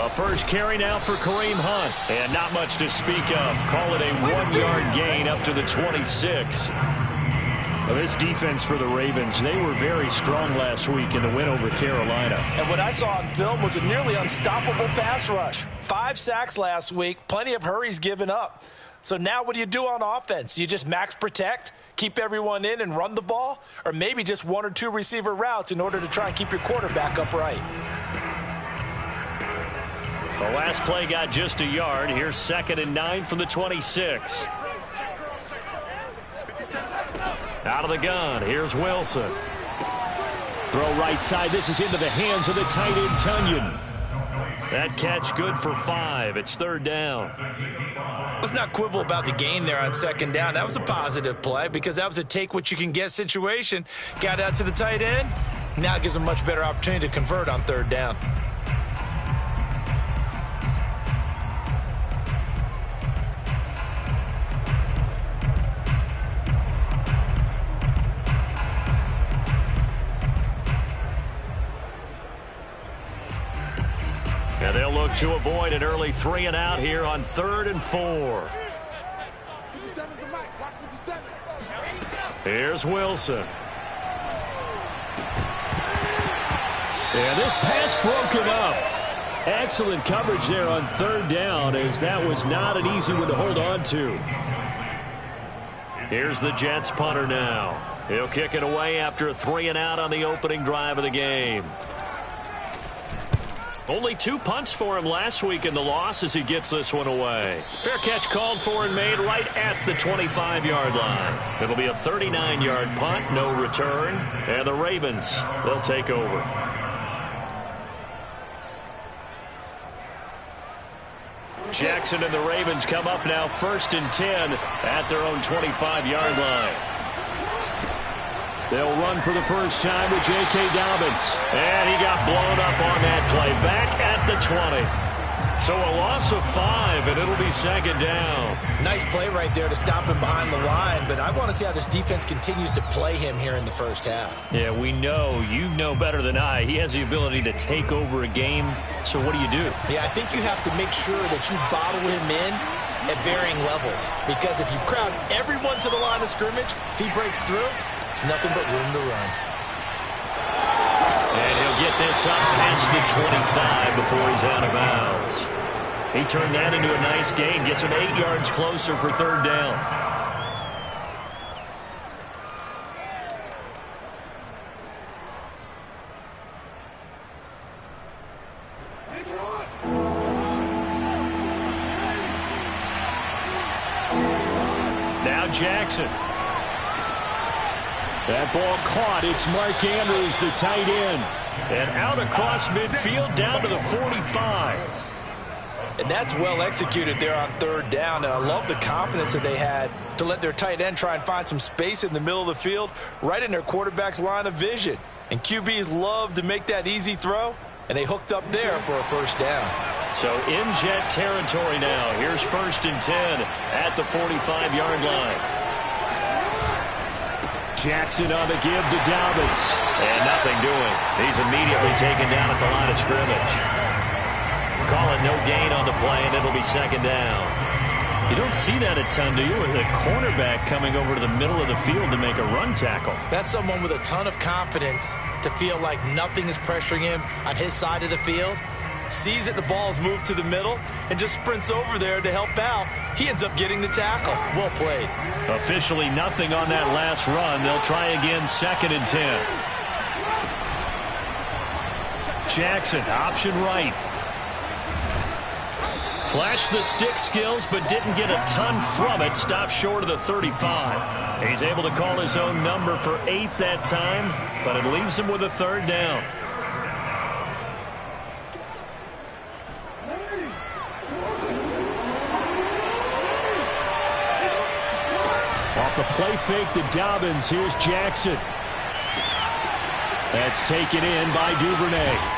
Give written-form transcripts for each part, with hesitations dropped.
A first carry now for Kareem Hunt. And not much to speak of. Call it a 1-yard gain up to the 26. Well, this defense for the Ravens, they were very strong last week in the win over Carolina. And what I saw on film was a nearly unstoppable pass rush. 5 sacks last week, plenty of hurries given up. So now what do you do on offense? You just max protect, keep everyone in and run the ball? Or maybe just 1 or 2 receiver routes in order to try and keep your quarterback upright? The last play got just a yard. Here's 2nd and 9 from the 26. Out of the gun. Here's Wilson. Throw right side. This is into the hands of the tight end, Tunyon. That catch good for 5. It's 3rd down. Let's not quibble about the gain there on 2nd down. That was a positive play because that was a take-what-you-can-get situation. Got out to the tight end. Now it gives them a much better opportunity to convert on 3rd down. And they'll look to avoid an early 3 and out here on 3rd and 4. Here's Wilson. And this pass broken up. Excellent coverage there on 3rd down, as that was not an easy one to hold on to. Here's the Jets punter now. He'll kick it away after a 3 and out on the opening drive of the game. Only 2 punts for him last week in the loss as he gets this one away. Fair catch called for and made right at the 25-yard line. It'll be a 39-yard punt, no return, and the Ravens, they'll take over. Jackson and the Ravens come up now 1st and 10 at their own 25-yard line. They'll run for the first time with J.K. Dobbins. And he got blown up on that play. Back at the 20. So a loss of 5, and it'll be 2nd down. Nice play right there to stop him behind the line, but I want to see how this defense continues to play him here in the first half. Yeah, we know. You know better than I. He has the ability to take over a game. So what do you do? Yeah, I think you have to make sure that you bottle him in at varying levels. Because if you crowd everyone to the line of scrimmage, if he breaks through, there's nothing but room to run. And he'll get this up past the 25 before he's out of bounds. He turned that into a nice gain. Gets him 8 yards closer for 3rd down. Now Jackson. That ball caught. It's Mark Andrews, the tight end. And out across midfield down to the 45. And that's well executed there on 3rd down. And I love the confidence that they had to let their tight end try and find some space in the middle of the field, right in their quarterback's line of vision. And QBs love to make that easy throw, and they hooked up there for a first down. So in Jet territory now. Here's 1st and 10 at the 45-yard line. Jackson on the give to Dobbins. And nothing doing. He's immediately taken down at the line of scrimmage. Call it no gain on the play, and it'll be 2nd down. You don't see that a ton, do you? The cornerback coming over to the middle of the field to make a run tackle. That's someone with a ton of confidence to feel like nothing is pressuring him on his side of the field. Sees that the ball's moved to the middle and just sprints over there to help out. He ends up getting the tackle. Well played. Officially nothing on that last run. They'll try again 2nd and 10. Jackson, option right. Flashed the stick skills, but didn't get a ton from it. Stopped short of the 35. He's able to call his own number for 8 that time, but it leaves him with a 3rd down. Off the play fake to Dobbins, here's Jackson. That's taken in by Duvernay.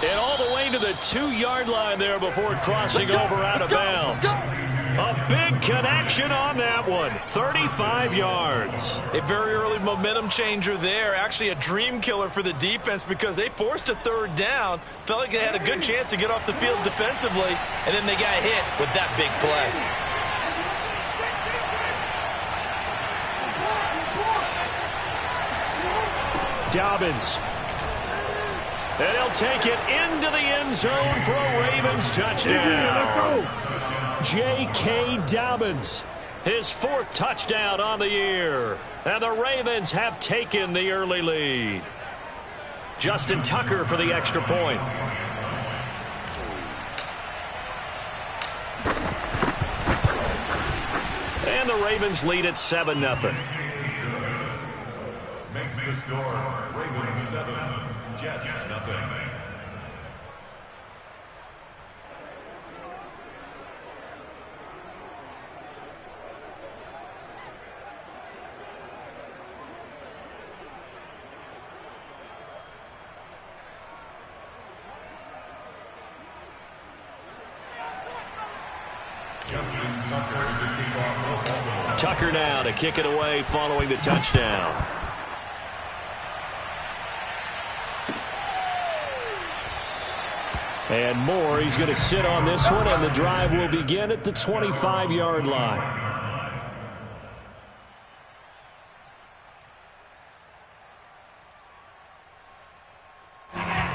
And all the way to the 2-yard line there before crossing over out of bounds. A big connection on that one. 35 yards. A very early momentum changer there. Actually a dream killer for the defense because they forced a third down. Felt like they had a good chance to get off the field defensively, and then they got hit with that big play. Dobbins. And he'll take it into the end zone for a Ravens touchdown. J.K. Dobbins, his 4th touchdown on the year. And the Ravens have taken the early lead. Justin Tucker for the extra point. And the Ravens lead at 7-0. Makes the score Ravens 7, Jets nothing. Tucker now to kick it away following the touchdown. And Moore, he's going to sit on this one, and the drive will begin at the 25-yard line.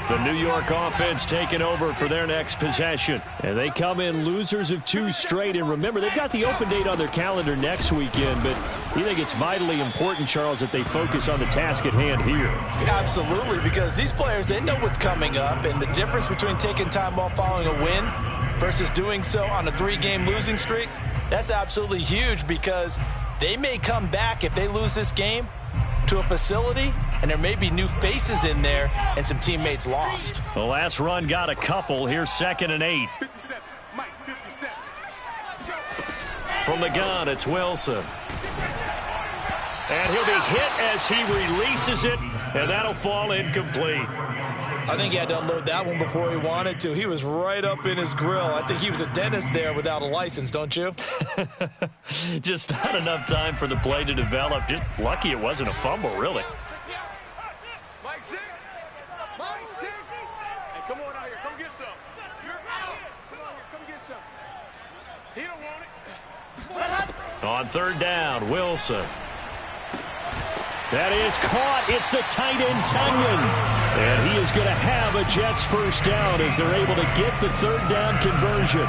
The New York offense taking over for their next possession. And they come in losers of 2 straight. And remember, they've got the open date on their calendar next weekend. But you think it's vitally important, Charles, that they focus on the task at hand here? Absolutely, because these players, they know what's coming up. And the difference between taking time off following a win versus doing so on a 3-game losing streak, that's absolutely huge because they may come back if they lose this game to a facility, and there may be new faces in there and some teammates lost. The last run got a couple. Here's 2nd and 8. 57, Mike, 57. From the gun, it's Wilson. And he'll be hit as he releases it, and that'll fall incomplete. I think he had to unload that one before he wanted to. He was right up in his grill. I think he was a dentist there without a license, don't you? Just not enough time for the play to develop. Just lucky it wasn't a fumble, really. Mike, Zig. Mike, Zig. Hey, come on out here. Come get some. You're out. Come on here. Come get some. He don't want it. On 3rd down, Wilson. That is caught. It's the tight end, Tunyon. And he is going to have a Jets 1st down as they're able to get the 3rd down conversion.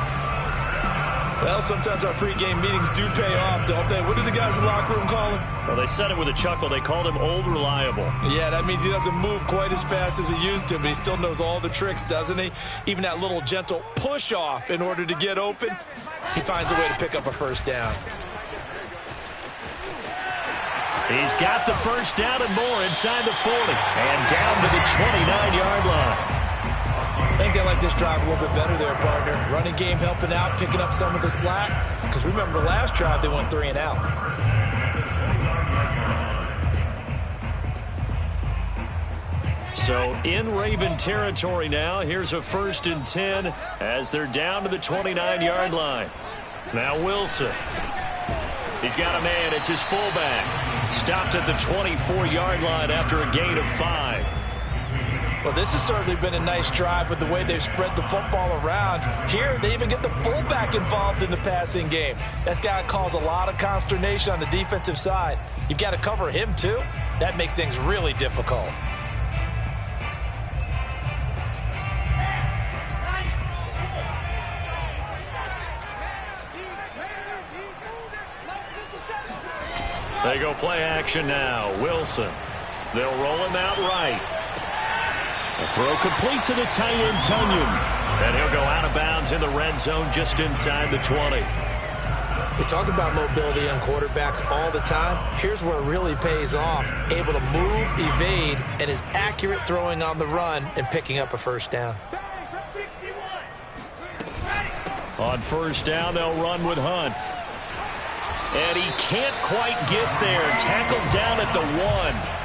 Well, sometimes our pregame meetings do pay off, don't they? What do the guys in the locker room call him? Well, they said it with a chuckle. They called him Old Reliable. Yeah, that means he doesn't move quite as fast as he used to, but he still knows all the tricks, doesn't he? Even that little gentle push-off in order to get open, he finds a way to pick up a 1st down. He's got the 1st down and more inside the 40. And down to the 29-yard line. I think they like this drive a little bit better there, partner. Running game helping out, picking up some of the slack. Because remember, last drive they went 3 and out. So in Raven territory now. Here's a 1st and 10 as they're down to the 29-yard line. Now Wilson. He's got a man. It's his fullback. Stopped at the 24-yard line after a gain of 5. Well, this has certainly been a nice drive with the way they've spread the football around. Here, they even get the fullback involved in the passing game. That's got to cause a lot of consternation on the defensive side. You've got to cover him, too. That makes things really difficult. They go play action now. Wilson. They'll roll him out right. A throw complete to the tight end, Tunyon. And he'll go out of bounds in the red zone just inside the 20. We talk about mobility on quarterbacks all the time. Here's where it really pays off. Able to move, evade, and is accurate throwing on the run and picking up a 1st down. On 1st down, they'll run with Hunt. And he can't quite get there. Tackled down at the 1.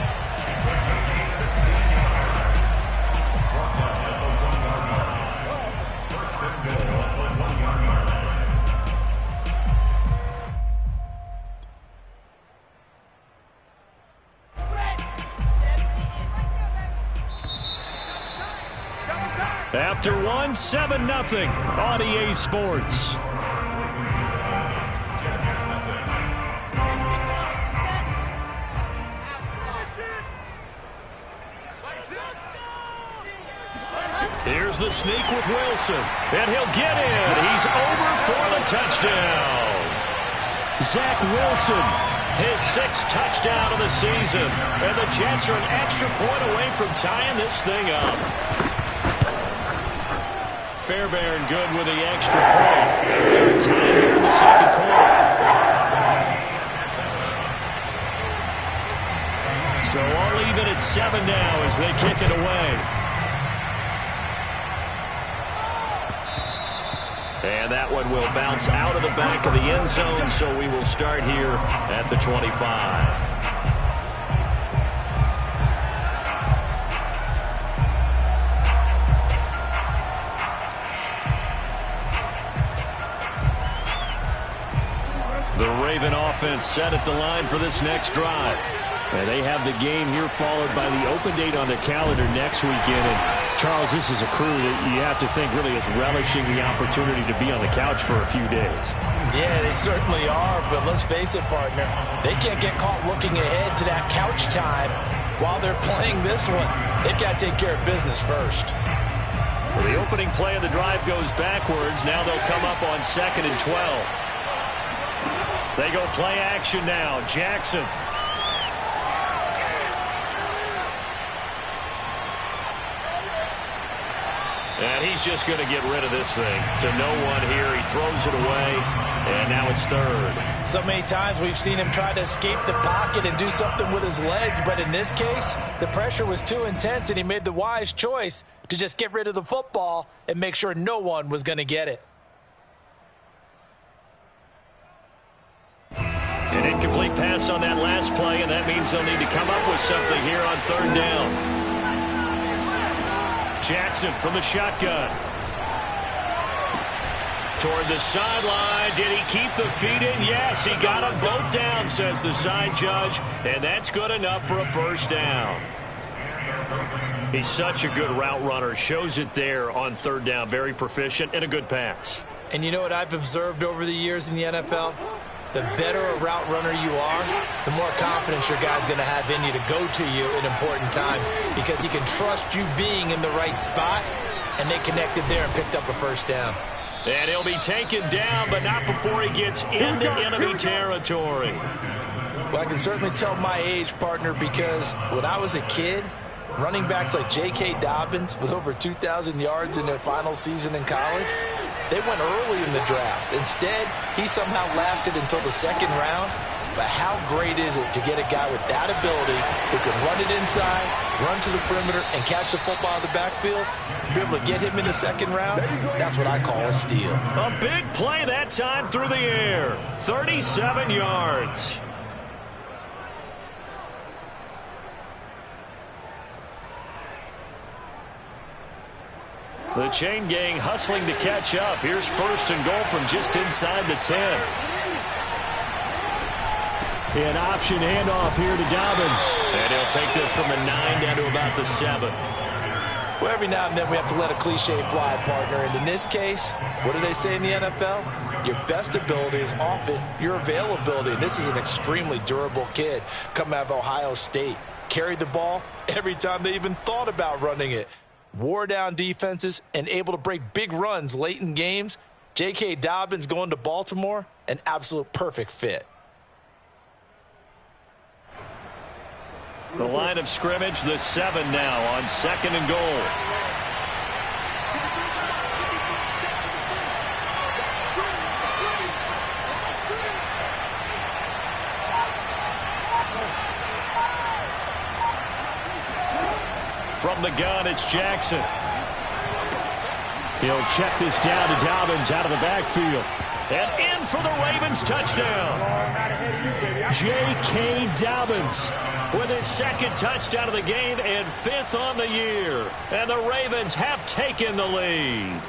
After one, 7-0 on EA Sports. Here's the sneak with Wilson, and he'll get in. He's over for the touchdown. Zach Wilson, his 6th touchdown of the season, and the Jets are an extra point away from tying this thing up. Fairbairn good with the extra point. They're tied here in the second quarter. So all even at 7 now as they kick it away. And that one will bounce out of the back of the end zone, so we will start here at the 25. The Raven offense set at the line for this next drive. And they have the game here followed by the open date on their calendar next weekend. And Charles, this is a crew that you have to think really is relishing the opportunity to be on the couch for a few days. Yeah, they certainly are, but let's face it, partner. They can't get caught looking ahead to that couch time while they're playing this one. They've got to take care of business first. Well, the opening play of the drive goes backwards. Now they'll come up on 2nd and 12. They go play action now. Jackson. And he's just going to get rid of this thing to no one here. He throws it away, and now it's 3rd. So many times we've seen him try to escape the pocket and do something with his legs, but in this case, the pressure was too intense, and he made the wise choice to just get rid of the football and make sure no one was going to get it. An incomplete pass on that last play, and that means they'll need to come up with something here on 3rd down. Jackson from the shotgun. Toward the sideline. Did he keep the feet in? Yes, he got them both down, says the side judge, and that's good enough for a 1st down. He's such a good route runner. Shows it there on 3rd down. Very proficient and a good pass. And you know what I've observed over the years in the NFL? The better a route runner you are, the more confidence your guy's going to have in you to go to you in important times because he can trust you being in the right spot, and they connected there and picked up a 1st down. And he'll be taken down, but not before he gets into enemy territory. Well, I can certainly tell my age, partner, because when I was a kid, running backs like J.K. Dobbins with over 2,000 yards in their final season in college, they went early in the draft. Instead, he somehow lasted until the 2nd round. But how great is it to get a guy with that ability who can run it inside, run to the perimeter, and catch the football out of the backfield? To be able to get him in the 2nd round, that's what I call a steal. A big play that time through the air. 37 yards. The chain gang hustling to catch up. Here's 1st and goal from just inside the 10. An option handoff here to Dobbins. And he'll take this from the 9 down to about the 7. Well, every now and then we have to let a cliche fly, partner. And in this case, what do they say in the NFL? Your best ability is often your availability. And this is an extremely durable kid coming out of Ohio State. Carried the ball every time they even thought about running it. Wore down defenses and able to break big runs late in games. J.K. Dobbins going to Baltimore, an absolute perfect fit. The line of scrimmage, the 7 now on 2nd and goal. From the gun, it's Jackson. He'll check this down to Dobbins out of the backfield. And in for the Ravens touchdown. J.K. Dobbins with his 2nd touchdown of the game and 5th on the year. And the Ravens have taken the lead.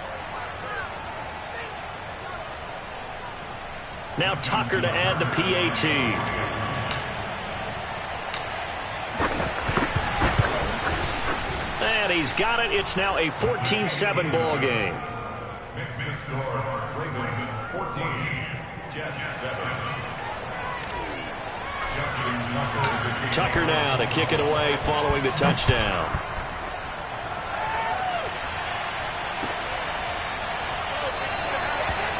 Now Tucker to add the PAT. And he's got it. It's now a 14-7 ball game. Makes the score. Ravens 14, Jets 7. Tucker now to kick it away following the touchdown.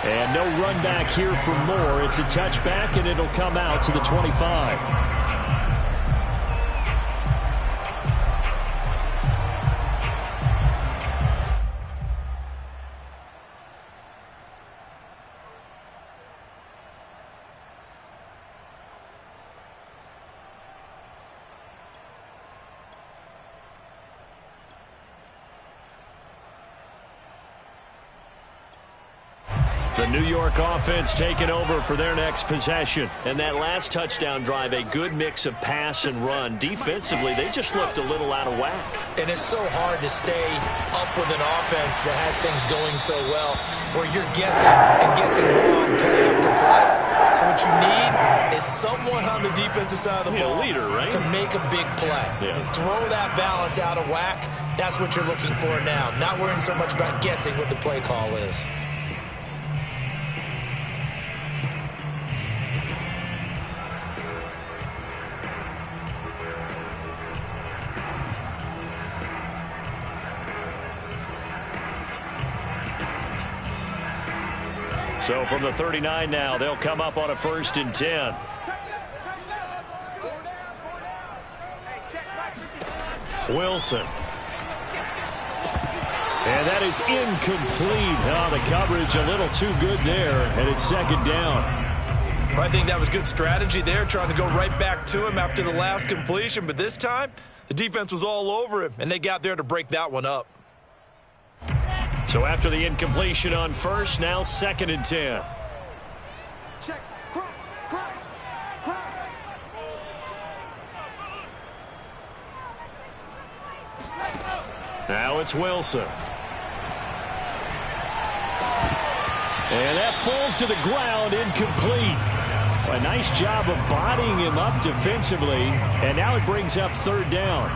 And no run back here for Moore. It's a touchback, and it'll come out to the 25. The New York offense taking over for their next possession. And that last touchdown drive, a good mix of pass and run. Defensively, they just looked a little out of whack. And it's so hard to stay up with an offense that has things going so well, where you're guessing and guessing wrong play after play. So what you need is someone on the defensive side of the ball, leader, right? to make a big play. Yeah. Throw that balance out of whack. That's what you're looking for now. Not worrying so much about guessing what the play call is. So from the 39 now, they'll come up on a 1st and 10. Wilson. And that is incomplete. Oh, the coverage a little too good there, and it's 2nd down. Well, I think that was good strategy there, trying to go right back to him after the last completion. But this time, the defense was all over him, and they got there to break that one up. So after the incompletion on 1st, now 2nd and 10. Check. Cross. Now it's Wilson. And that falls to the ground, incomplete. A nice job of bodying him up defensively, and now it brings up 3rd down.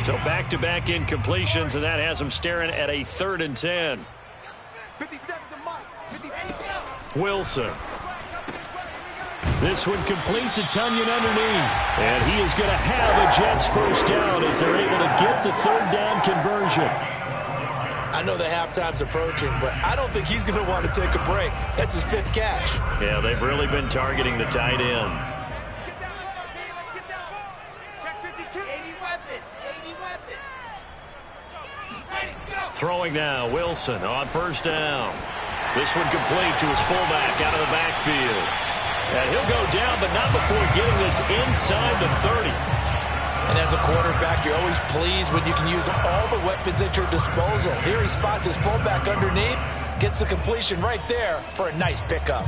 So back-to-back incompletions, and that has them staring at a 3rd and 10. 57 to Mike. Wilson. This one completes. It's Onion underneath. And he is going to have a Jets 1st down as they're able to get the 3rd down conversion. I know the halftime's approaching, but I don't think he's going to want to take a break. That's his 5th catch. Yeah, they've really been targeting the tight end. Throwing now, Wilson on 1st down. This one complete to his fullback out of the backfield. And he'll go down, but not before getting this inside the 30. And as a quarterback, you're always pleased when you can use all the weapons at your disposal. Here he spots his fullback underneath, gets the completion right there for a nice pickup.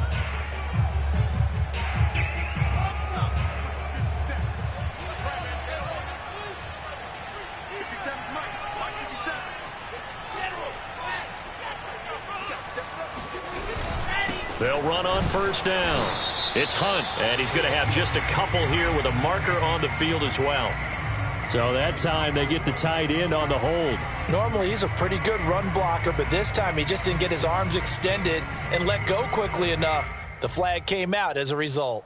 They'll run on 1st down. It's Hunt, and he's going to have just a couple here with a marker on the field as well. So that time they get the tight end on the hold. Normally he's a pretty good run blocker, but this time he just didn't get his arms extended and let go quickly enough. The flag came out as a result.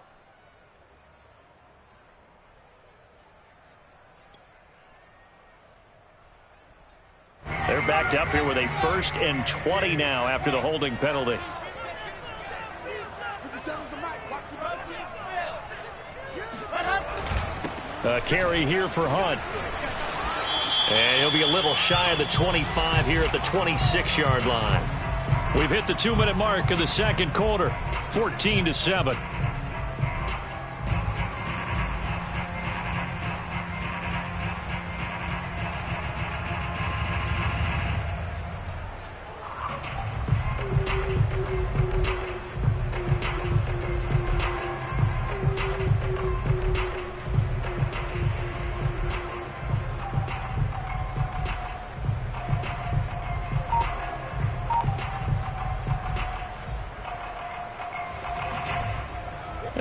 They're backed up here with a 1st and 20 now after the holding penalty. A carry here for Hunt. And he'll be a little shy of the 25 here at the 26-yard line. We've hit the 2-minute mark of the 2nd quarter, 14-7.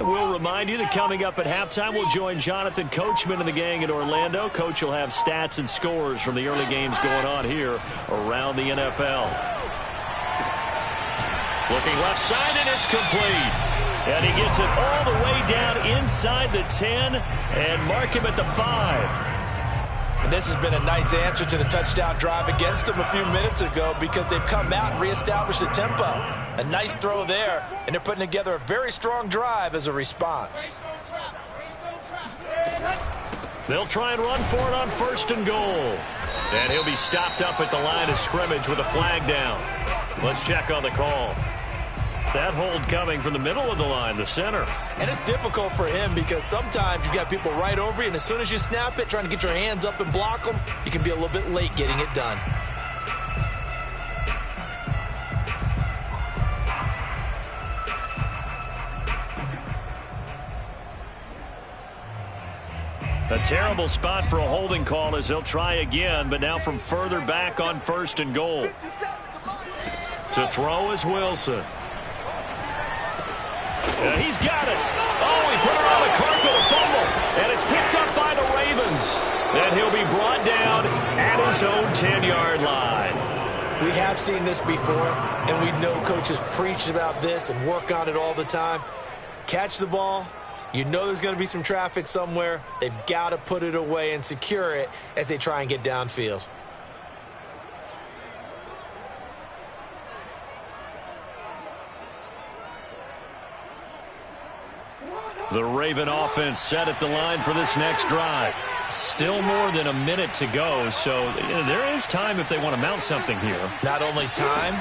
And we'll remind you that coming up at halftime, we'll join Jonathan Coachman and the gang in Orlando. Coach will have stats and scores from the early games going on here around the NFL. Looking left side, and it's complete. And he gets it all the way down inside the 10 and mark him at the 5. And this has been a nice answer to the touchdown drive against them a few minutes ago because they've come out and reestablished the tempo. A nice throw there, and they're putting together a very strong drive as a response. They'll try and run for it on 1st and goal. And he'll be stopped up at the line of scrimmage with a flag down. Let's check on the call. That hold coming from the middle of the line, the center. And it's difficult for him because sometimes you've got people right over you, and as soon as you snap it, trying to get your hands up and block them, you can be a little bit late getting it done. A terrible spot for a holding call as they'll try again, but now from further back on 1st and goal. To throw is Wilson. He's got it. Oh, he put her on the carpet, a fumble. And it's picked up by the Ravens. And he'll be brought down at his own 10-yard line. We have seen this before, and we know coaches preach about this and work on it all the time. Catch the ball. You know there's going to be some traffic somewhere. They've got to put it away and secure it as they try and get downfield. The Raven offense set at the line for this next drive. Still more than a minute to go, so there is time if they want to mount something here. Not only time,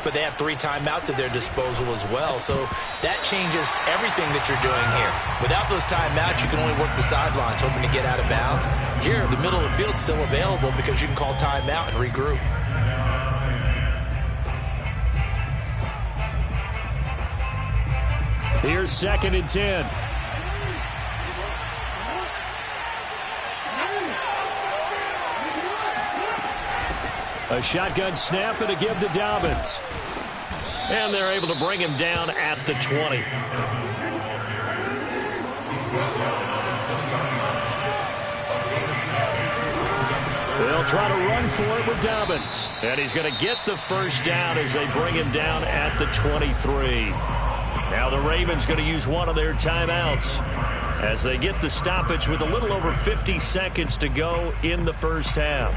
but they have 3 timeouts at their disposal as well, so that changes everything that you're doing here. Without those timeouts, you can only work the sidelines, hoping to get out of bounds. Here, the middle of the field is still available because you can call timeout and regroup. Here's 2nd and 10. A shotgun snap and a give to Dobbins. And they're able to bring him down at the 20. They'll try to run for it with Dobbins. And he's going to get the first down as they bring him down at the 23. Now the Ravens going to use one of their timeouts as they get the stoppage with a little over 50 seconds to go in the first half.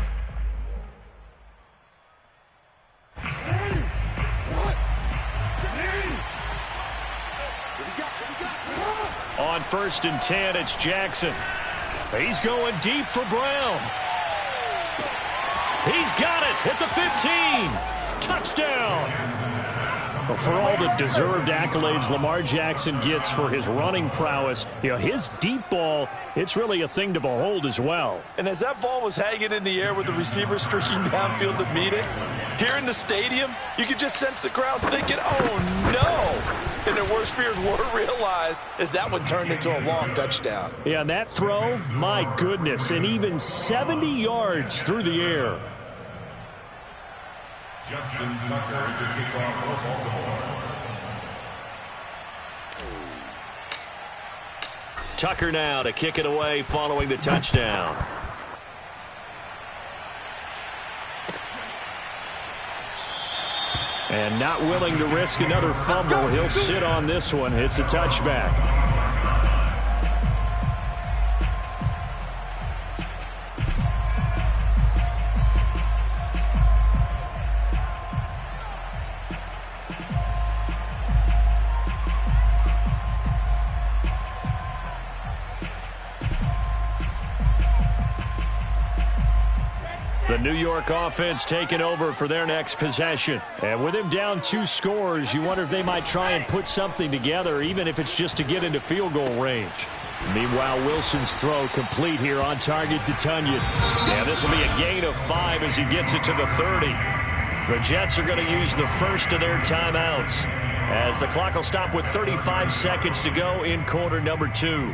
On 1st and 10, it's Jackson. He's going deep for Brown. He's got it at the 15. Touchdown. Well, for all the deserved accolades Lamar Jackson gets for his running prowess, his deep ball, it's really a thing to behold as well. And as that ball was hanging in the air with the receiver streaking downfield to meet it, here in the stadium, you could just sense the crowd thinking, oh, no. And their worst fears were realized as that one turned into a long touchdown. Yeah, and that throw, my goodness, and even 70 yards through the air. Justin Tucker to kick off for Baltimore. Tucker now to kick it away following the touchdown. And not willing to risk another fumble. He'll sit on this one. It's a touchback. The New York offense taking over for their next possession. And with him down 2 scores, you wonder if they might try and put something together, even if it's just to get into field goal range. Meanwhile, Wilson's throw complete here on target to Tunyon. Yeah, this will be a gain of 5 as he gets it to the 30. The Jets are going to use the first of their timeouts as the clock will stop with 35 seconds to go in quarter number 2.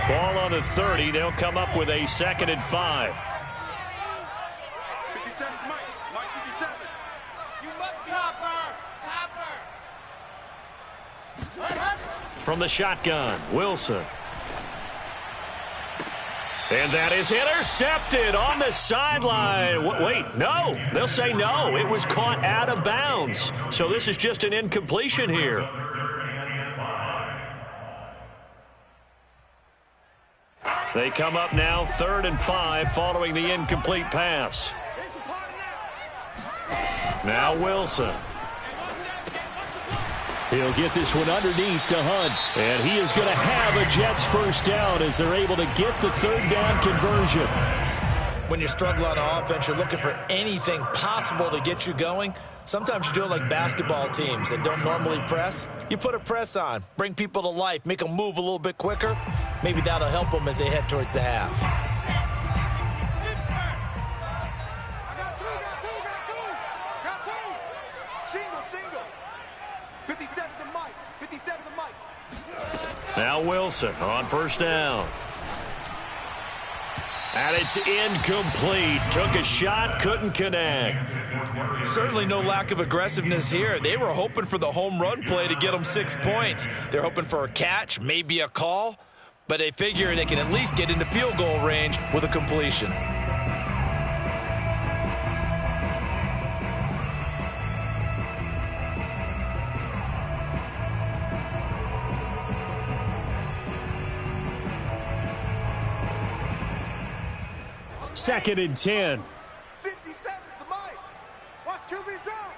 Ball on the 30. They'll come up with a 2nd and 5. From the shotgun, Wilson. And that is intercepted on the sideline. Wait, no. They'll say no. It was caught out of bounds. So this is just an incompletion here. They come up now 3rd and 5 following the incomplete pass. Now Wilson. He'll get this one underneath to Hunt. And he is going to have a Jets first down as they're able to get the 3rd down conversion. When you struggle on offense, you're looking for anything possible to get you going. Sometimes you do it like basketball teams that don't normally press. You put a press on, bring people to life, make them move a little bit quicker. Maybe that'll help them as they head towards the half. Now Wilson on first down. And it's incomplete. Took a shot, couldn't connect. Certainly no lack of aggressiveness here. They were hoping for the home run play to get them 6 points. They're hoping for a catch, maybe a call, but they figure they can at least get into field goal range with a completion. Second and 10. 57 is the mic. Watch QB jump.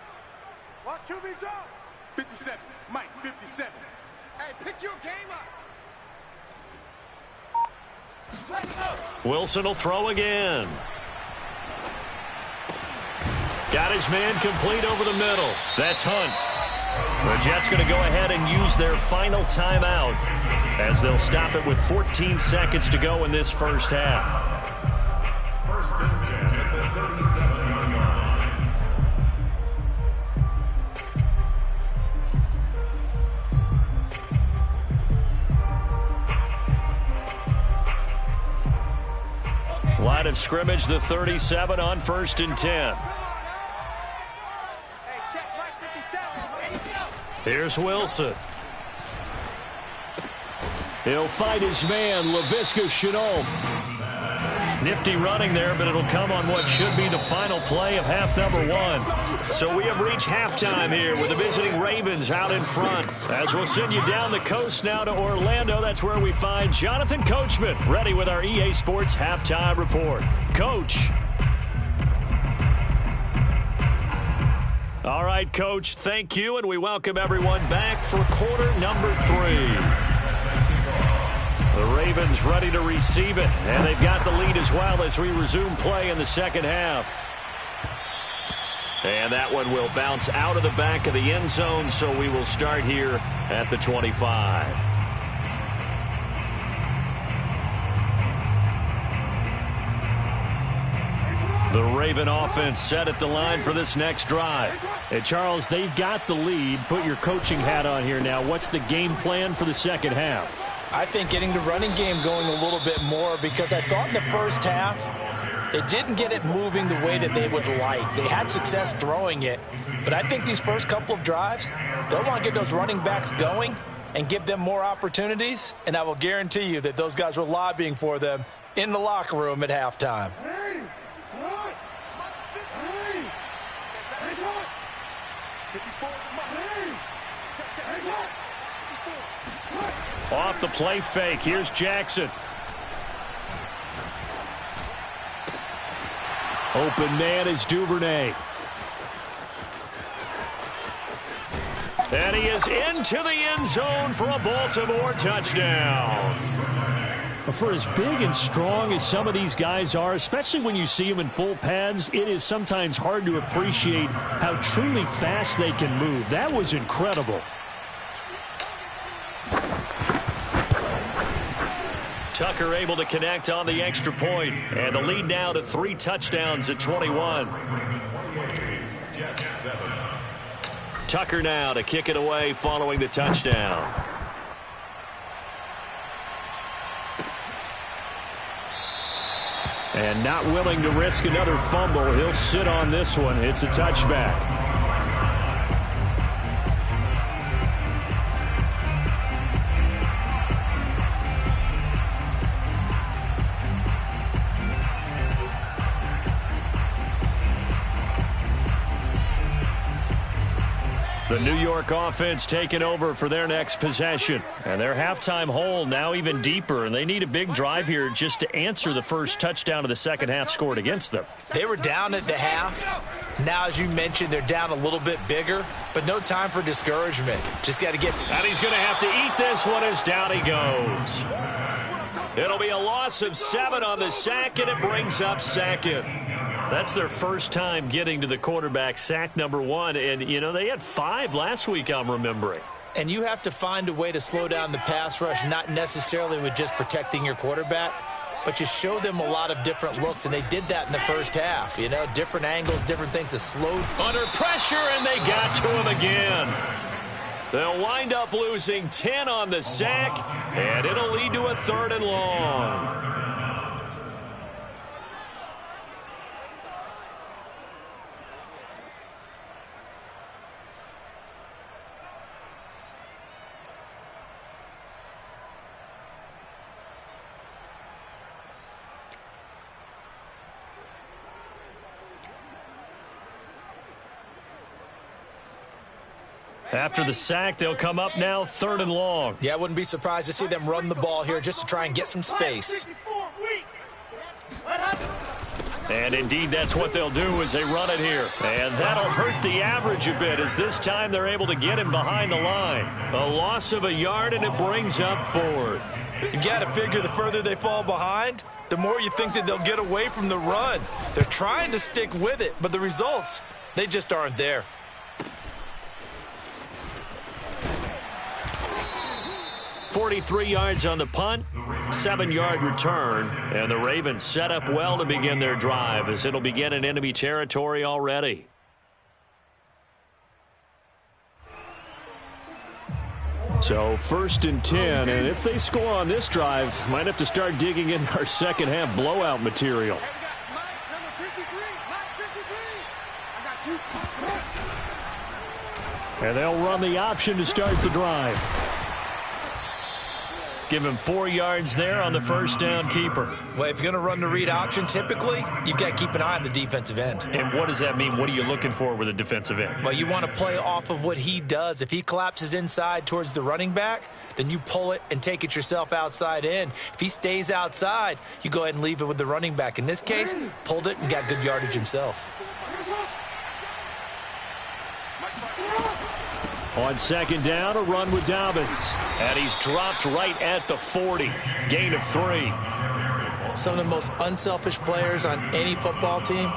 Watch QB jump. 57. Mike, 57. Hey, pick your game up. Let's go. Wilson will throw again. Got his man complete over the middle. That's Hunt. The Jets going to go ahead and use their final timeout as they'll stop it with 14 seconds to go in this first half. First and 10 at the 37-yard line. Line of scrimmage, the 37 on 1st and 10. Here's Wilson. He'll fight his man, Laviska Shenault. Nifty running there, but it'll come on what should be the final play of half number 1. So we have reached halftime here with the visiting Ravens out in front. As we'll send you down the coast now to Orlando, that's where we find Jonathan Coachman, ready with our EA Sports halftime report. Coach. All right, Coach, thank you, and we welcome everyone back for quarter number 3. The Ravens ready to receive it, and they've got the lead as well as we resume play in the second half. And that one will bounce out of the back of the end zone, so we will start here at the 25. The Raven offense set at the line for this next drive. Hey, Charles, they've got the lead. Put your coaching hat on here now. What's the game plan for the second half? I think getting the running game going a little bit more, because I thought in the first half they didn't get it moving the way that they would like. They had success throwing it, but I think these first couple of drives, they'll want to get those running backs going and give them more opportunities, and I will guarantee you that those guys were lobbying for them in the locker room at halftime. Off the play fake. Here's Jackson. Open man is Duvernay. And he is into the end zone for a Baltimore touchdown. For as big and strong as some of these guys are, especially when you see them in full pads, it is sometimes hard to appreciate how truly fast they can move. That was incredible. Tucker able to connect on the extra point, and the lead now to 3 touchdowns at 21. Tucker now to kick it away following the touchdown. And not willing to risk another fumble. He'll sit on this one. It's a touchback. The New York offense taking over for their next possession. And their halftime hole now even deeper, and they need a big drive here just to answer the first touchdown of the second half scored against them. They were down at the half. Now, as you mentioned, they're down a little bit bigger, but no time for discouragement. Just got to get... And he's going to have to eat this one as down he goes. It'll be a loss of 7 on the sack, and it brings up second. That's their first time getting to the quarterback, sack number 1. And, you know, they had 5 last week, I'm remembering. And you have to find a way to slow down the pass rush, not necessarily with just protecting your quarterback, but you show them a lot of different looks, and they did that in the first half. You know, different angles, different things to slow. Under pressure, and they got to him again. They'll wind up losing 10 on the sack, and it'll lead to a 3rd and long. After the sack, they'll come up now 3rd and long. Yeah, I wouldn't be surprised to see them run the ball here just to try and get some space. And indeed, that's what they'll do as they run it here. And that'll hurt the average a bit as this time they're able to get him behind the line. A loss of a yard, and it brings up 4th. You've got to figure the further they fall behind, the more you think that they'll get away from the run. They're trying to stick with it, but the results, they just aren't there. 43 yards on the punt, 7-yard return, and the Ravens set up well to begin their drive as it'll begin in enemy territory already. So 1st and 10, and if they score on this drive, might have to start digging in our second half blowout material. And they'll run the option to start the drive. Give him 4 yards there on the first down keeper. Well, if you're going to run the read option, typically, you've got to keep an eye on the defensive end. And what does that mean? What are you looking for with a defensive end? Well, you want to play off of what he does. If he collapses inside towards the running back, then you pull it and take it yourself outside in. If he stays outside, you go ahead and leave it with the running back. In this case, pulled it and got good yardage himself. On second down, a run with Dobbins. And he's dropped right at the 40. Gain of 3. Some of the most unselfish players on any football team,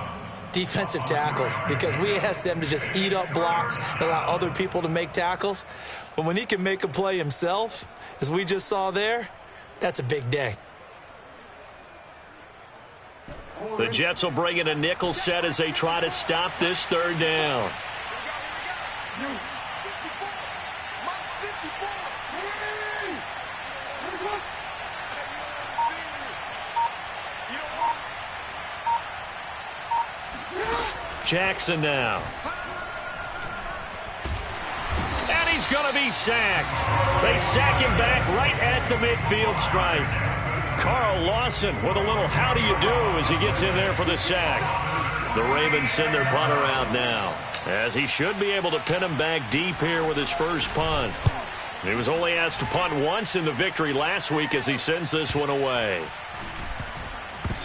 defensive tackles, because we ask them to just eat up blocks and allow other people to make tackles. But when he can make a play himself, as we just saw there, that's a big day. The Jets will bring in a nickel set as they try to stop this 3rd down. Jackson now. And he's going to be sacked. They sack him back right at the midfield stripe. Carl Lawson with a little how do you do as he gets in there for the sack. The Ravens send their punter out now, as he should be able to pin him back deep here with his first punt. He was only asked to punt once in the victory last week as he sends this one away.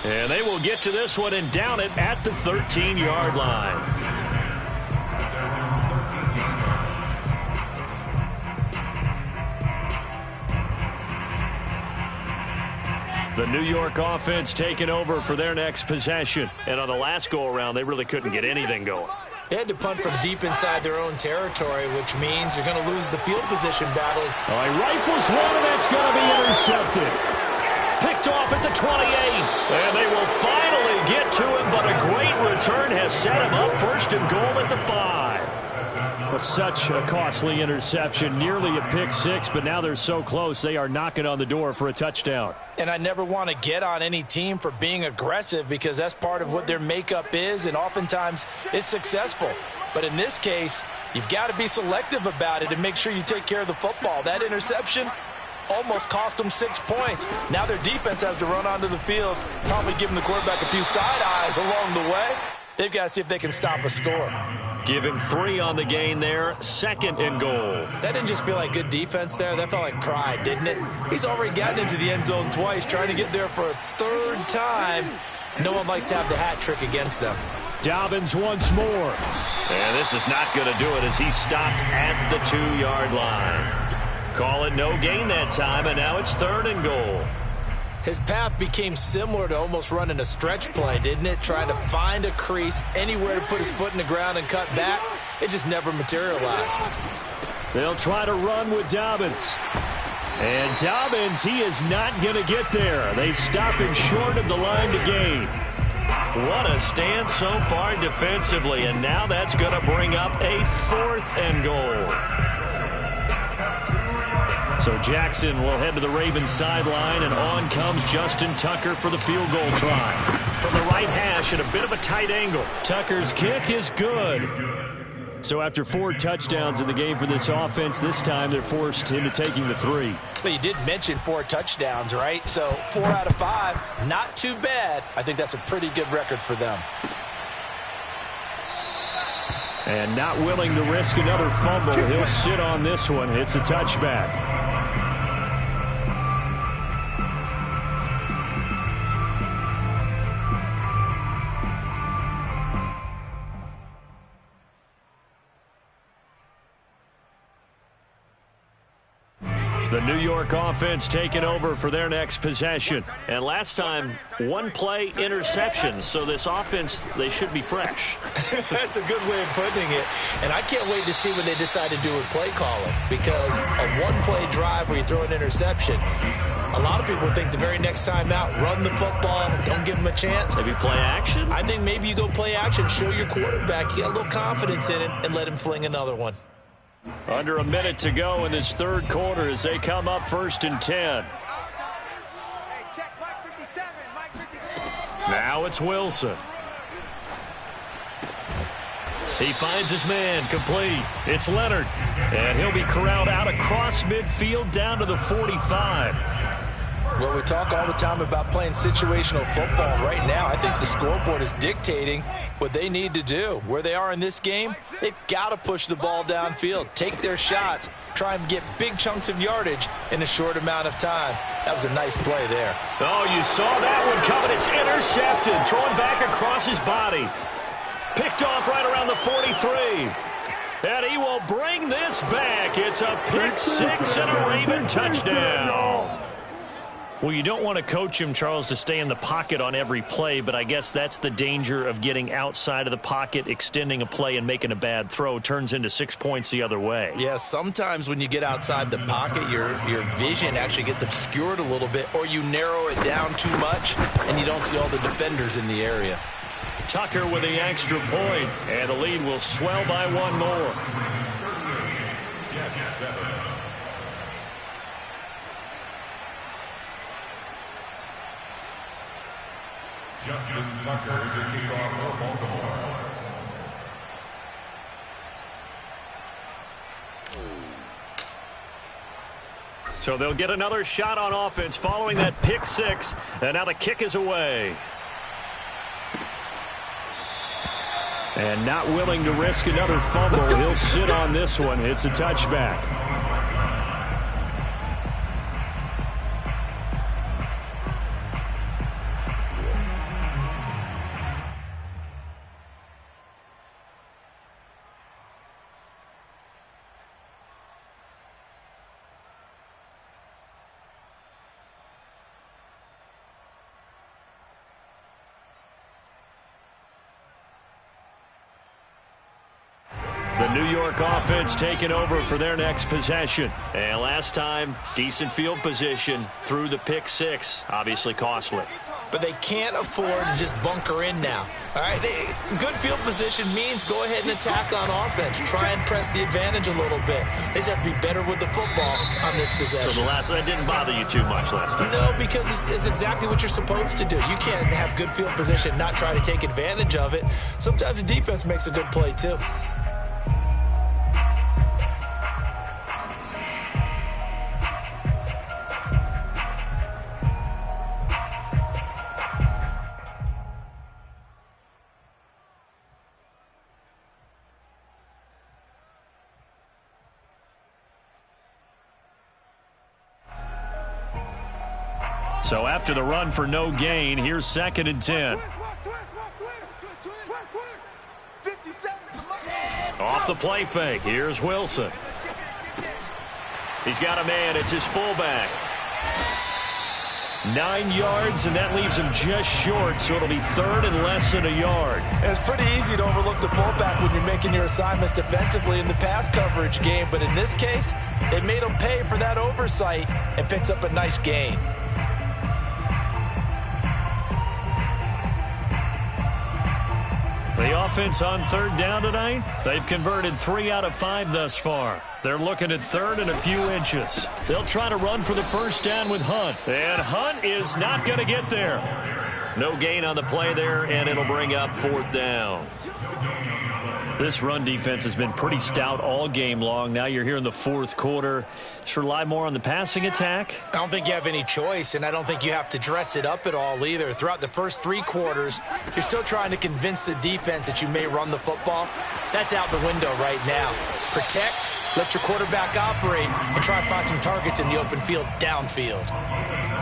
And they will get to this one and down it at the 13-yard line. The New York offense taking over for their next possession. And on the last go-around, they really couldn't get anything going. They had to punt from deep inside their own territory, which means you're going to lose the field position battles. He rifles one, and that's going to be intercepted. Picked off at the 28. And they will finally get to him, but a great return has set him up 1st and goal at the 5. But such a costly interception, nearly a pick 6, but now they're so close they are knocking on the door for a touchdown. And I never want to get on any team for being aggressive because that's part of what their makeup is, and oftentimes it's successful. But in this case, you've got to be selective about it and make sure you take care of the football. That interception almost cost them 6 points. Now their defense has to run onto the field, probably giving the quarterback a few side eyes along the way. They've got to see if they can stop a score. Give him 3 on the gain there. 2nd and goal. That didn't just feel like good defense there. That felt like pride, didn't it? He's already gotten into the end zone twice, trying to get there for a 3rd time. No one likes to have the hat trick against them. Dobbins once more. And this is not going to do it as he's stopped at the 2-yard line. Call it no gain that time, and now it's 3rd and goal. His path became similar to almost running a stretch play, didn't it? Trying to find a crease, anywhere to put his foot in the ground and cut back. It just never materialized. They'll try to run with Dobbins. And Dobbins, he is not going to get there. They stop him short of the line to gain. What a stand so far defensively, and now that's going to bring up a 4th and goal. So Jackson will head to the Ravens sideline, and on comes Justin Tucker for the field goal try. From the right hash at a bit of a tight angle. Tucker's kick is good. So after 4 touchdowns in the game for this offense, this time they're forced into taking the 3. But you did mention 4 touchdowns, right? So 4 out of 5, not too bad. I think that's a pretty good record for them. And not willing to risk another fumble, he'll sit on this one. It's a touchback. The New York offense taking over for their next possession. And last time, 1-play interceptions. So this offense, they should be fresh. That's a good way of putting it. And I can't wait to see what they decide to do with play calling. Because a 1-play drive where you throw an interception, a lot of people think the very next time out, run the football, don't give them a chance. Maybe play action? I think maybe you go play action, show your quarterback, you got a little confidence in him, and let him fling another one. Under a minute to go in this 3rd quarter as they come up 1st and 10. Now it's Wilson. He finds his man, complete. It's Leonard. And he'll be corralled out across midfield down to the 45. Well, we talk all the time about playing situational football. Right now, I think the scoreboard is dictating what they need to do. Where they are in this game, they've got to push the ball downfield, take their shots, try and get big chunks of yardage in a short amount of time. That was a nice play there. Oh, you saw that one coming. It's intercepted, thrown back across his body. Picked off right around the 43. And he will bring this back. It's a pick 6 and a Raven touchdown. Well, you don't want to coach him, Charles, to stay in the pocket on every play, but I guess that's the danger of getting outside of the pocket, extending a play, and making a bad throw. Turns into 6 points the other way. Yeah, sometimes when you get outside the pocket, your vision actually gets obscured a little bit, or you narrow it down too much, and you don't see all the defenders in the area. Tucker with the extra point, and the lead will swell by 1 more. Justin Tucker to kick off for Baltimore. So they'll get another shot on offense following that pick 6, and now the kick is away. And not willing to risk another fumble, he'll sit on this one. It's a touchback. The New York offense taking over for their next possession. And last time, decent field position through the pick 6. Obviously costly. But they can't afford to just bunker in now. All right, good field position means go ahead and attack on offense. Try and press the advantage a little bit. They just have to be better with the football on this possession. So that didn't bother you too much last time? No, because it's exactly what you're supposed to do. You can't have good field position, not try to take advantage of it. Sometimes the defense makes a good play too. So after the run for no gain, here's 2nd and 10. Off the play fake. Here's Wilson. He's got a man. It's his fullback. 9 yards, and that leaves him just short, so it'll be 3rd and less than a yard. It's pretty easy to overlook the fullback when you're making your assignments defensively in the pass coverage game, but in this case, it made him pay for that oversight and picks up a nice gain. The offense on 3rd down tonight, they've converted 3 out of 5 thus far. They're looking at 3rd and a few inches. They'll try to run for the 1st down with Hunt. And Hunt is not going to get there. No gain on the play there, and it'll bring up 4th down. This run defense has been pretty stout all game long. Now you're here in the 4th quarter. Just rely more on the passing attack. I don't think you have any choice, and I don't think you have to dress it up at all either. Throughout the first 3 quarters, you're still trying to convince the defense that you may run the football. That's out the window right now. Protect, let your quarterback operate, and try and find some targets in the open field downfield.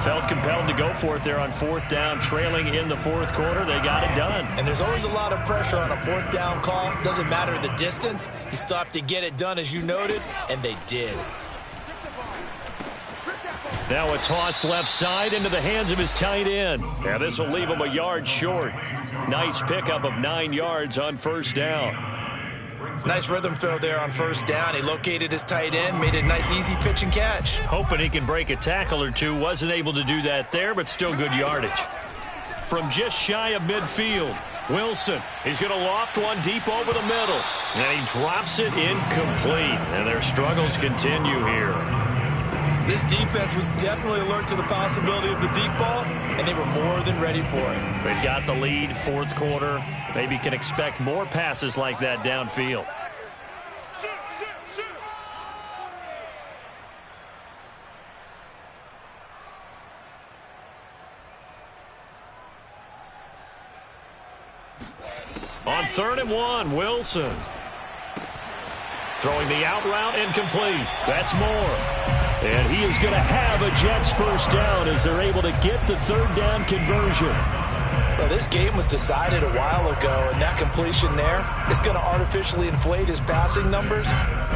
Felt compelled to go for it there on 4th down, trailing in the 4th quarter. They got it done. And there's always a lot of pressure on a 4th down call. Doesn't matter the distance. You still have to get it done, as you noted, and they did. Now a toss left side into the hands of his tight end. Yeah, this will leave him a yard short. Nice pickup of 9 yards on 1st down. Nice rhythm throw there on 1st down. He located his tight end, made a nice easy pitch and catch. Hoping he can break a tackle or two. Wasn't able to do that there, but still good yardage. From just shy of midfield, Wilson. He's going to loft one deep over the middle. And he drops it incomplete. And their struggles continue here. This defense was definitely alert to the possibility of the deep ball, and they were more than ready for it. They've got the lead, 4th quarter. Maybe can expect more passes like that downfield. On 3rd and 1, Wilson. Throwing the out route incomplete. That's Moore. And he is going to have a Jets 1st down as they're able to get the 3rd down conversion. Well, this game was decided a while ago, and that completion there is going to artificially inflate his passing numbers.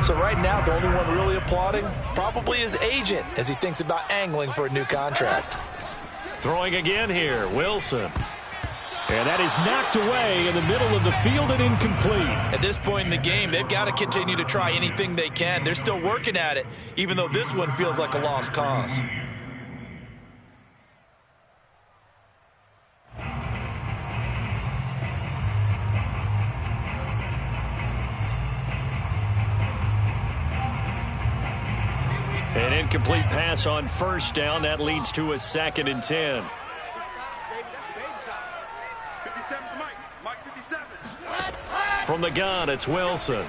So right now, the only one really applauding probably his agent as he thinks about angling for a new contract. Throwing again here, Wilson. And that is knocked away in the middle of the field and incomplete. At this point in the game, they've got to continue to try anything they can. They're still working at it, even though this one feels like a lost cause. An incomplete pass on 1st down. That leads to a 2nd and 10. From the gun, it's Wilson.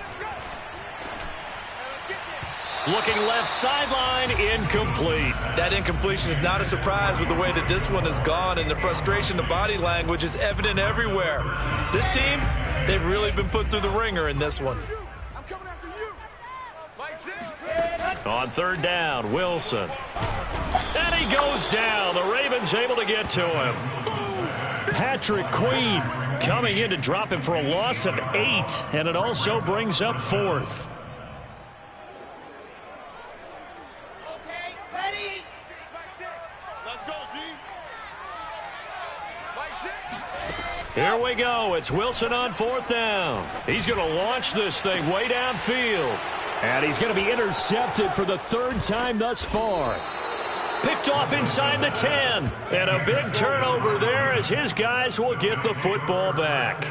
Looking left sideline, incomplete. That incompletion is not a surprise with the way that this one has gone, and the frustration of body language is evident everywhere. This team, they've really been put through the ringer in this one. On 3rd down, Wilson. And he goes down. The Ravens able to get to him. Patrick Queen coming in to drop him for a loss of 8, and it also brings up 4th. Okay, ready? Let's go, D. Here we go. It's Wilson on 4th down. He's going to launch this thing way downfield. And he's going to be intercepted for the 3rd time thus far. Picked off inside the 10. And a big turnover there as his guys will get the football back.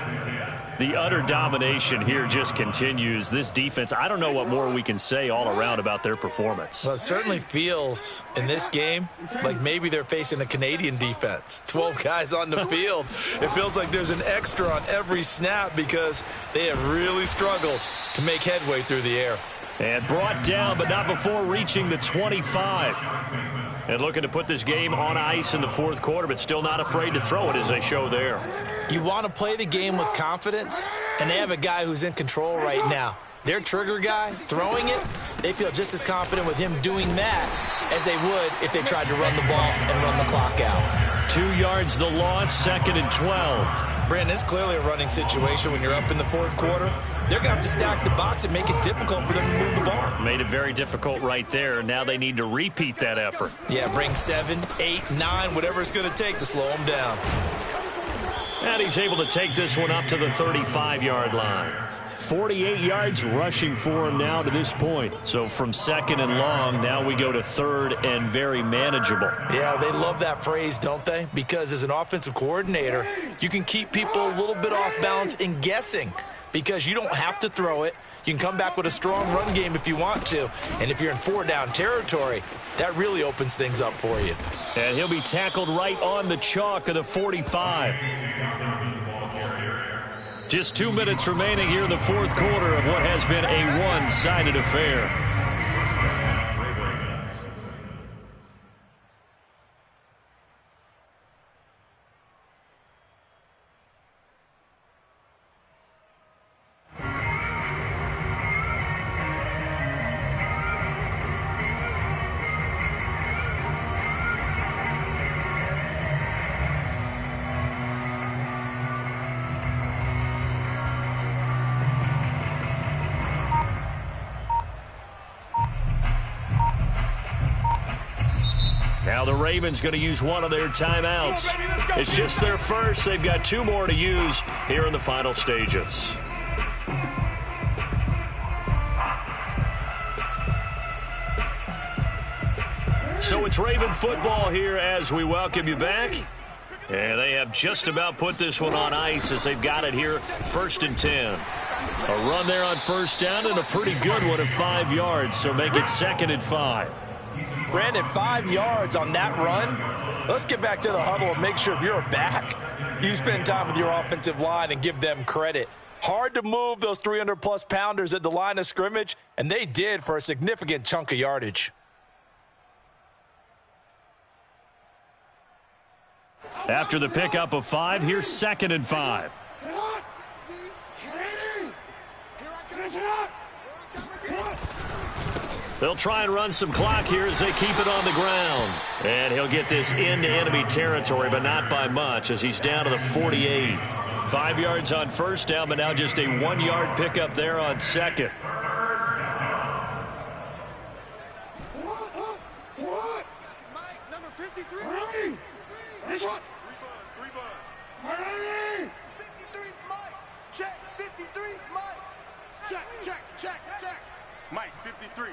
The utter domination here just continues. This defense, I don't know what more we can say all around about their performance. Well, it certainly feels in this game like maybe they're facing a Canadian defense. 12 guys on the field. It feels like there's an extra on every snap because they have really struggled to make headway through the air. And brought down, but not before reaching the 25. And looking to put this game on ice in the 4th quarter, but still not afraid to throw it as they show there. You want to play the game with confidence, and they have a guy who's in control right now. Their trigger guy, throwing it, they feel just as confident with him doing that as they would if they tried to run the ball and run the clock out. 2 yards the loss, 2nd and 12. Brandon, it's clearly a running situation when you're up in the fourth quarter. They're going to have to stack the box and make it difficult for them to move the ball. Made it very difficult right there. Now they need to repeat that effort. Yeah, bring 7, 8, 9, whatever it's going to take to slow them down. And he's able to take this one up to the 35-yard line. 48 yards rushing for him now to this point. So from 2nd and long, now we go to 3rd and very manageable. Yeah, they love that phrase, don't they? Because as an offensive coordinator, you can keep people a little bit off balance and guessing because you don't have to throw it. You can come back with a strong run game if you want to. And if you're in 4-down territory, that really opens things up for you. And he'll be tackled right on the chalk of the 45. Just 2 minutes remaining here in the fourth quarter of what has been a one-sided affair. Now the Ravens going to use one of their timeouts. It's just their first. They've got 2 more to use here in the final stages. So it's Raven football here as we welcome you back. And they have just about put this one on ice as they've got it here, 1st and 10. A run there on 1st down and a pretty good one of 5 yards, so make it 2nd and 5. Brandon, 5 yards on that run. Let's get back to the huddle and make sure if you're a back, you spend time with your offensive line and give them credit. Hard to move those 300-plus pounders at the line of scrimmage, and they did for a significant chunk of yardage. After the pickup of 5, here's 2nd and 5. They'll try and run some clock here as they keep it on the ground. And he'll get this into enemy territory, but not by much as he's down to the 48. 5 yards on 1st down, but now just a 1-yard pickup there on 2nd. Mike, number 53. Ready. 53's Mike. Check. 53's Mike. Check. Mike, 53.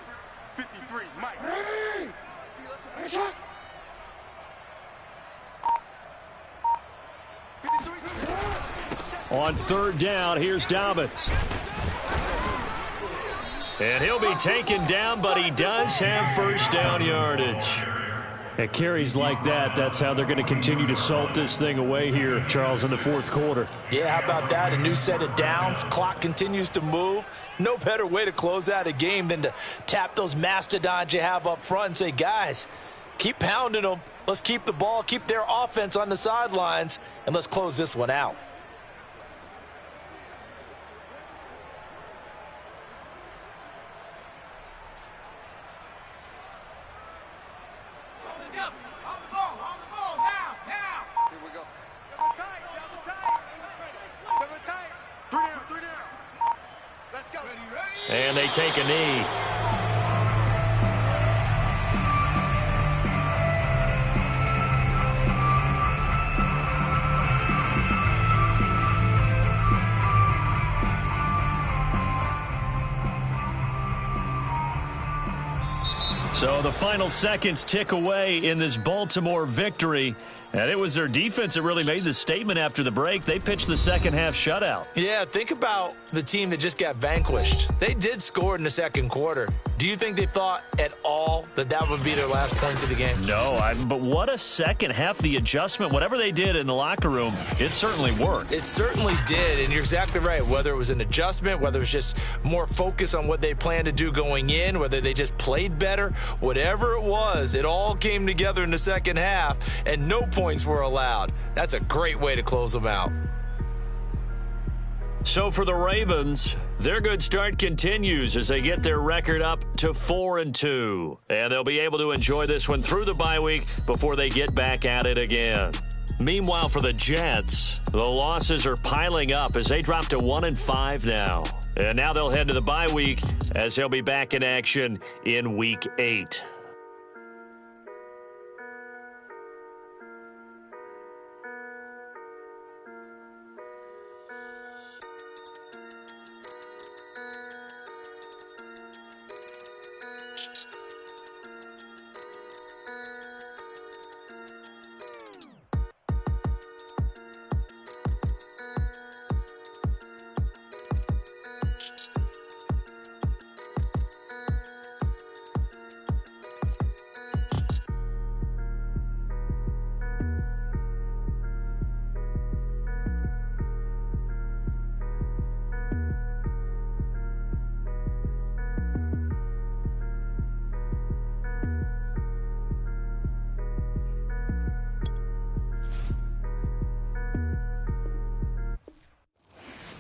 53, Mike. Ready. On 3rd down, here's Dobbins. And he'll be taken down, but he does have 1st down yardage. At carries like that, that's how they're going to continue to salt this thing away here, Charles, in the fourth quarter. Yeah, how about that? A new set of downs. Clock continues to move. No better way to close out a game than to tap those mastodons you have up front and say, guys, keep pounding them. Let's keep the ball, keep their offense on the sidelines, and let's close this one out. And they take a knee. So the final seconds tick away in this Baltimore victory. And it was their defense that really made the statement after the break. They pitched the second half shutout. Yeah, think about the team that just got vanquished. They did score in the second quarter. Do you think they thought at all that that would be their last points of the game? No, but what a second half. The adjustment, whatever they did in the locker room, it certainly worked. It certainly did, and you're exactly right. Whether it was an adjustment, whether it was just more focus on what they planned to do going in, whether they just played better, whatever it was, it all came together in the second half, and no points were allowed. That's a great way to close them out. So for the Ravens, their good start continues as they get their record up to 4-2. And they'll be able to enjoy this one through the bye week before they get back at it again. Meanwhile, for the Jets, the losses are piling up as they drop to 1-5 now. And now they'll head to the bye week as they'll be back in action in Week 8.